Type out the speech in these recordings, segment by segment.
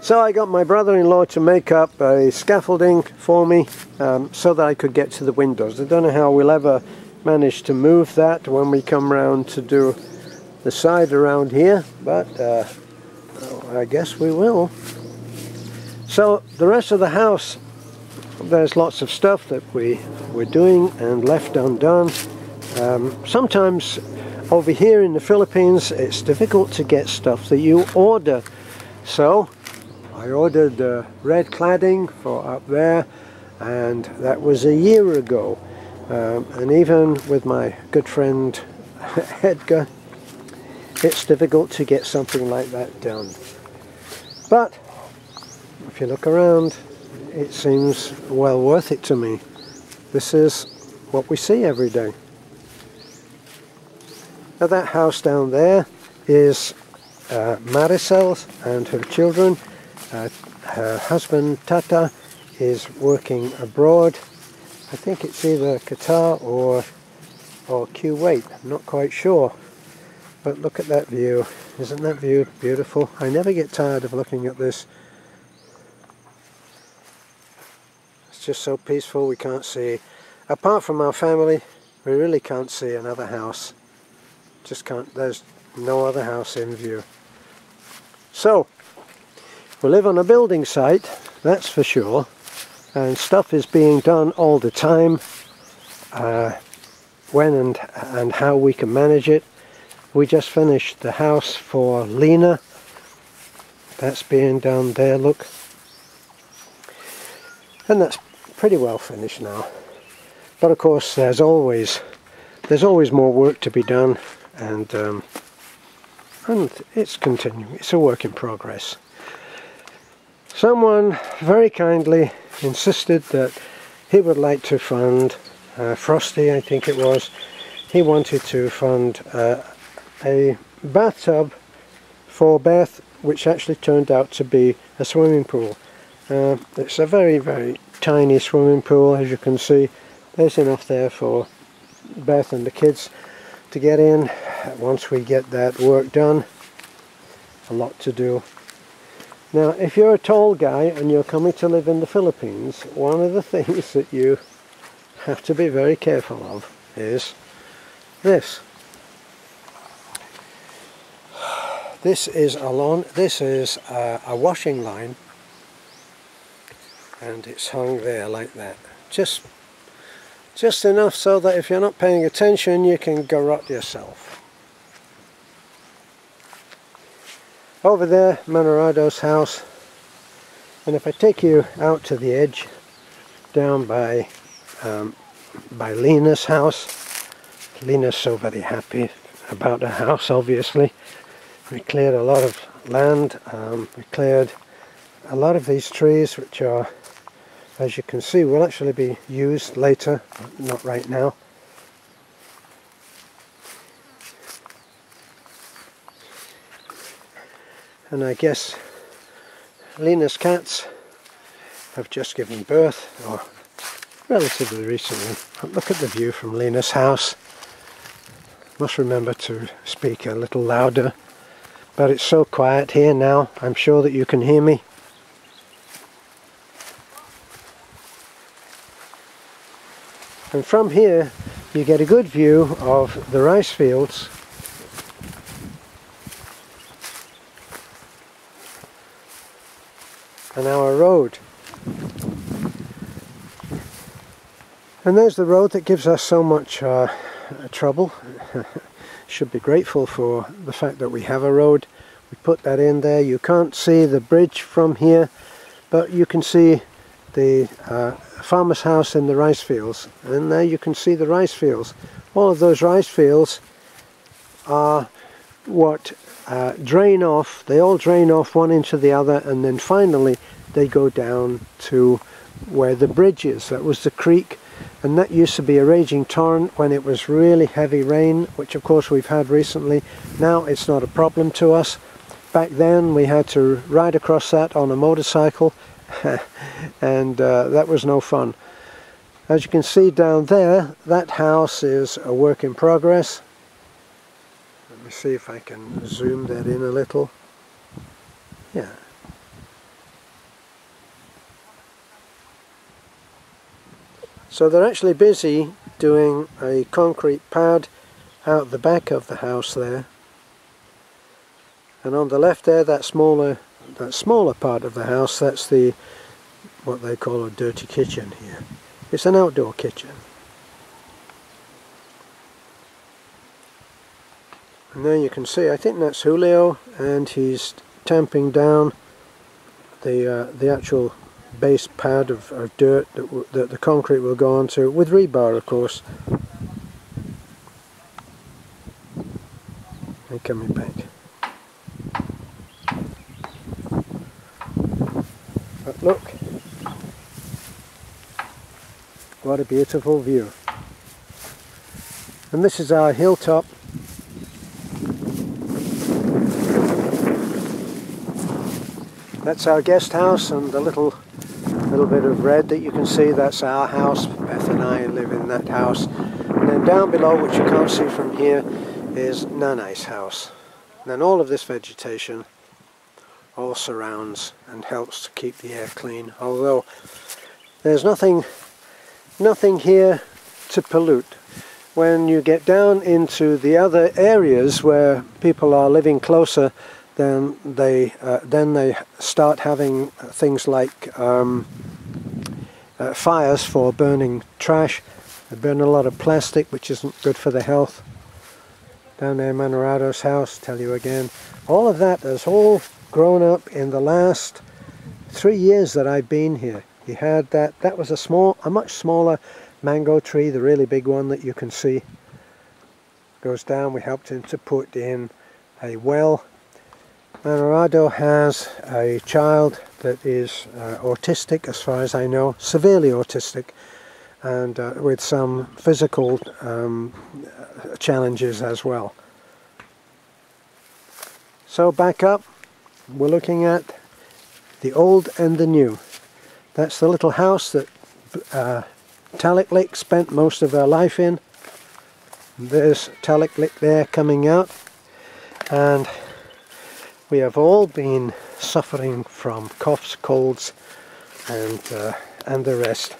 So I got my brother-in-law to make up a scaffolding for me so that I could get to the windows. I don't know how we'll ever manage to move that when we come round to do the side around here, but I guess we will. So the rest of the house, there's lots of stuff that we're doing and left undone. Sometimes over here in the Philippines it's difficult to get stuff that you order. So I ordered red cladding for up there, and that was a year ago. And even with my good friend Edgar, it's difficult to get something like that done. But if you look around, it seems well worth it to me. This is what we see every day. Now that house down there is Maricel's and her children. Her husband Tata is working abroad. I think it's either Qatar or Kuwait, I'm not quite sure. But look at that view. Isn't that view beautiful? I never get tired of looking at this. It's just so peaceful. We can't see, apart from our family, we really can't see another house. Just can't, there's no other house in view. So, we live on a building site, that's for sure, and stuff is being done all the time. When and how we can manage it. We just finished the house for Lena. That's being done there, look. And that's pretty well finished now. But of course there's always more work to be done, and it's continuing. It's a work in progress. Someone very kindly insisted that he would like to fund Frosty, I think it was. He wanted to fund a bathtub for Beth, which actually turned out to be a swimming pool. It's a very, very tiny swimming pool, as you can see. There's enough there for Beth and the kids to get in once we get that work done. A lot to do. Now, if you're a tall guy and you're coming to live in the Philippines, one of the things that you have to be very careful of is this. This is a washing line, and it's hung there like that. Just enough so that if you're not paying attention, you can garrot yourself. Over there, Manorado's house, and if I take you out to the edge, down by Lena's house. Lena's so very happy about her house, obviously. We cleared a lot of land, we cleared a lot of these trees, which are, as you can see, will actually be used later, but not right now. And I guess Lena's cats have just given birth, or relatively recently. But look at the view from Lena's house. Must remember to speak a little louder, but it's so quiet here now, I'm sure that you can hear me. And from here you get a good view of the rice fields and our road. And there's the road that gives us so much trouble. Should be grateful for the fact that we have a road. We put that in there. You can't see the bridge from here, but you can see the farmer's house in the rice fields, and there you can see the rice fields. All of those rice fields are what drain off. They all drain off one into the other, and then finally they go down to where the bridge is. That was the creek, and that used to be a raging torrent when it was really heavy rain, which of course we've had recently. Now it's not a problem to us. Back then we had to ride across that on a motorcycle and that was no fun. As you can see down there, that house is a work in progress. Let me see if I can zoom that in a little. Yeah. So they're actually busy doing a concrete pad out the back of the house there, and on the left there, that smaller part of the house, that's the what they call a dirty kitchen here. It's an outdoor kitchen. And there you can see, I think that's Julio, and he's tamping down the actual base pad of dirt that the concrete will go onto, with rebar of course. And coming back. But look, what a beautiful view. And this is our hilltop. That's our guest house, and the little bit of red that you can see, that's our house. Beth and I live in that house. And then down below, which you can't see from here, is Nanai's house. And then all of this vegetation all surrounds and helps to keep the air clean, although there's nothing here to pollute. When you get down into the other areas where people are living closer, then they start having things like fires for burning trash. They burn a lot of plastic, which isn't good for the health. Down there, Manorado's house, tell you again, all of that has all grown up in the last 3 years that I've been here. He had that was a much smaller mango tree, the really big one that you can see. Goes down. We helped him to put in a well. Manorado has a child that is autistic, as far as I know, severely autistic, and with some physical challenges as well. So back up, we're looking at the old and the new. That's the little house that Taliklik spent most of her life in. There's Taliklik there coming out, and we have all been suffering from coughs, colds, and the rest.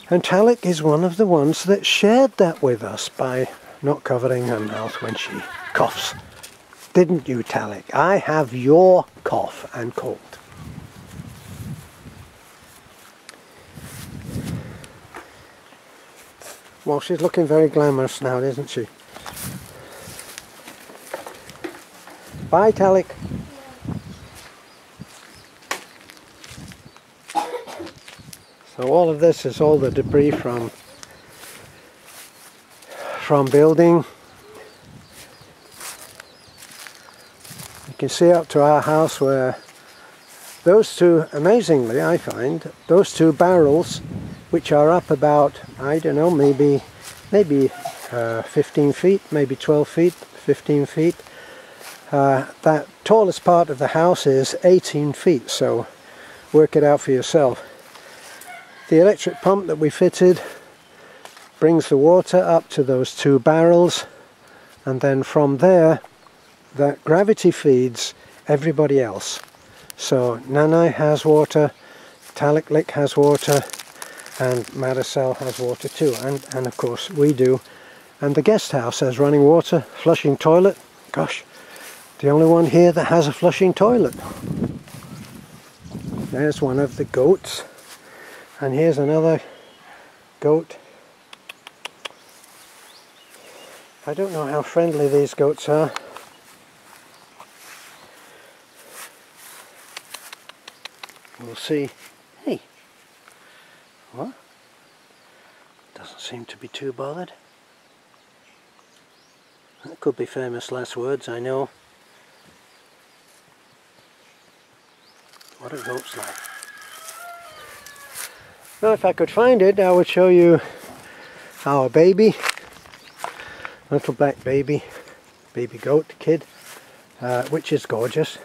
And Talik is one of the ones that shared that with us by not covering her mouth when she coughs. Didn't you, Talik? I have your cough and cold. Well, she's looking very glamorous now, isn't she? Bye, Talik. So all of this is all the debris from building. You can see up to our house where those two, amazingly I find, those two barrels, which are up about, I don't know, maybe 15 feet, maybe 12 feet, 15 feet. That tallest part of the house is 18 feet, so work it out for yourself. The electric pump that we fitted brings the water up to those two barrels, and then from there that gravity feeds everybody else. So Nanai has water, Taliklik has water, and Maricel has water too, and of course we do. And the guest house has running water, flushing toilet. Gosh, the only one here that has a flushing toilet. There's one of the goats, and here's another goat. I don't know how friendly these goats are. We'll see. Hey, what? Doesn't seem to be too bothered. That could be famous last words, I know. What a goat's like. Now, if I could find it, I would show you our baby, little black baby goat kid, which is gorgeous.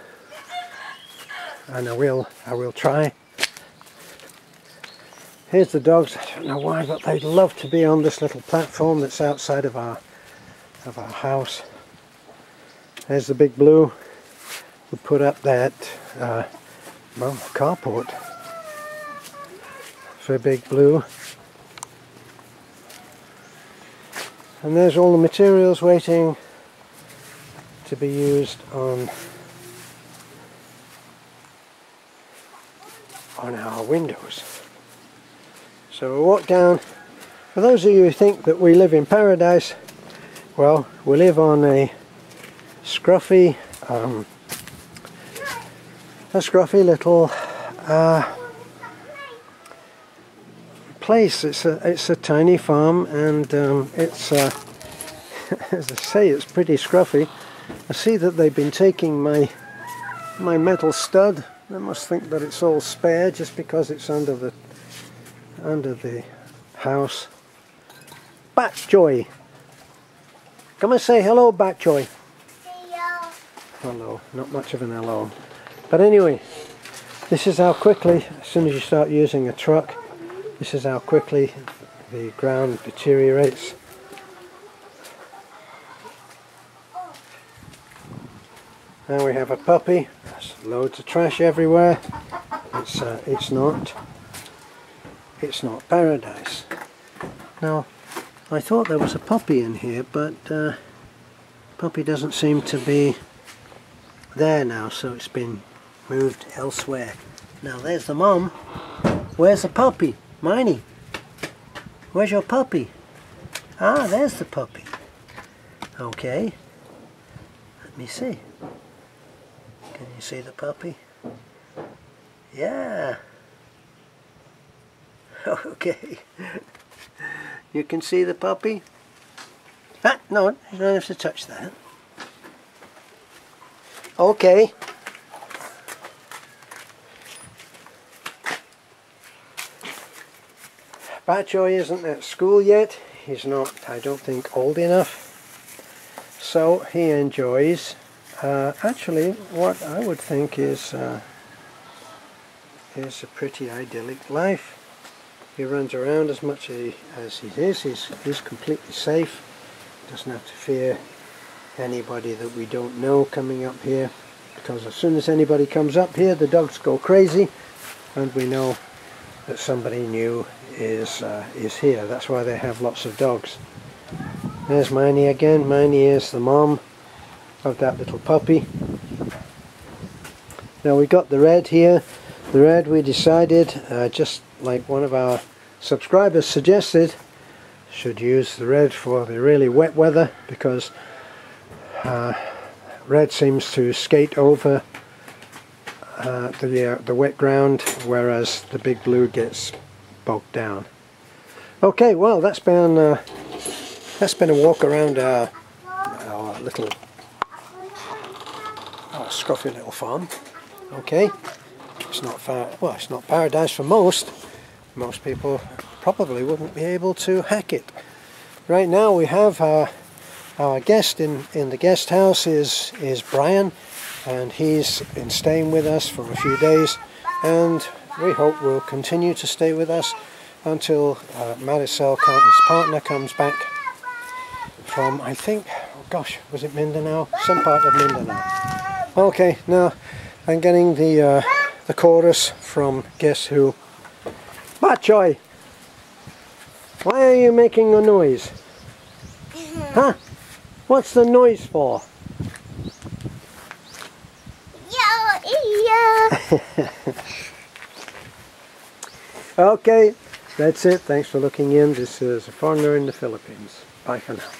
And I will try. Here's the dogs. I don't know why, but they love to be on this little platform that's outside of our house. There's the big blue. We put up that carport for Big Blue. And there's all the materials waiting to be used on our windows. So we'll walk down. For those of you who think that we live in paradise, well, we live on a scruffy little place. It's a tiny farm, and it's as I say, it's pretty scruffy. I see that they've been taking my metal stud. They must think that it's all spare just because it's under the house. Batjoy, come and say hello, Batjoy. Hello. Hello. Not much of an hello. But anyway, this is how quickly, as soon as you start using a truck, this is how quickly the ground deteriorates. Now we have a puppy. There's loads of trash everywhere. It's not paradise. Now, I thought there was a puppy in here, but puppy doesn't seem to be there now, so it's been moved elsewhere. Now there's the mom. Where's the puppy? Miney, where's your puppy? Ah, there's the puppy. Okay, let me see. Can you see the puppy? Yeah. Okay. You can see the puppy? Ah, no, you don't have to touch that. Okay. Batjoy isn't at school yet. He's not, I don't think, old enough. So he enjoys actually what I would think is a pretty idyllic life. He runs around as much as he is. He's completely safe. Doesn't have to fear anybody that we don't know coming up here, because as soon as anybody comes up here, the dogs go crazy, and we know that somebody new is here. That's why they have lots of dogs. There's Miney again. Miney is the mom of that little puppy. Now we got the red here. The red, we decided, just like one of our subscribers suggested, should use the red for the really wet weather, because red seems to skate over the wet ground, whereas the big blue gets bogged down. Okay, well, that's been a walk around our little scruffy little farm. Okay, it's not far. Well, it's not paradise for most. Most people probably wouldn't be able to hack it. Right now we have our guest in the guest house is Brian, and he's been staying with us for a few days, and we hope will continue to stay with us until Marisol, his partner, comes back from, I think, oh gosh, was it Mindanao? Some part of Mindanao. Okay, now I'm getting the chorus from Guess Who. Batjoy, why are you making a noise? Huh? What's the noise for? Okay, that's it. Thanks for looking in. This is A Foreigner in the Philippines. Bye for now.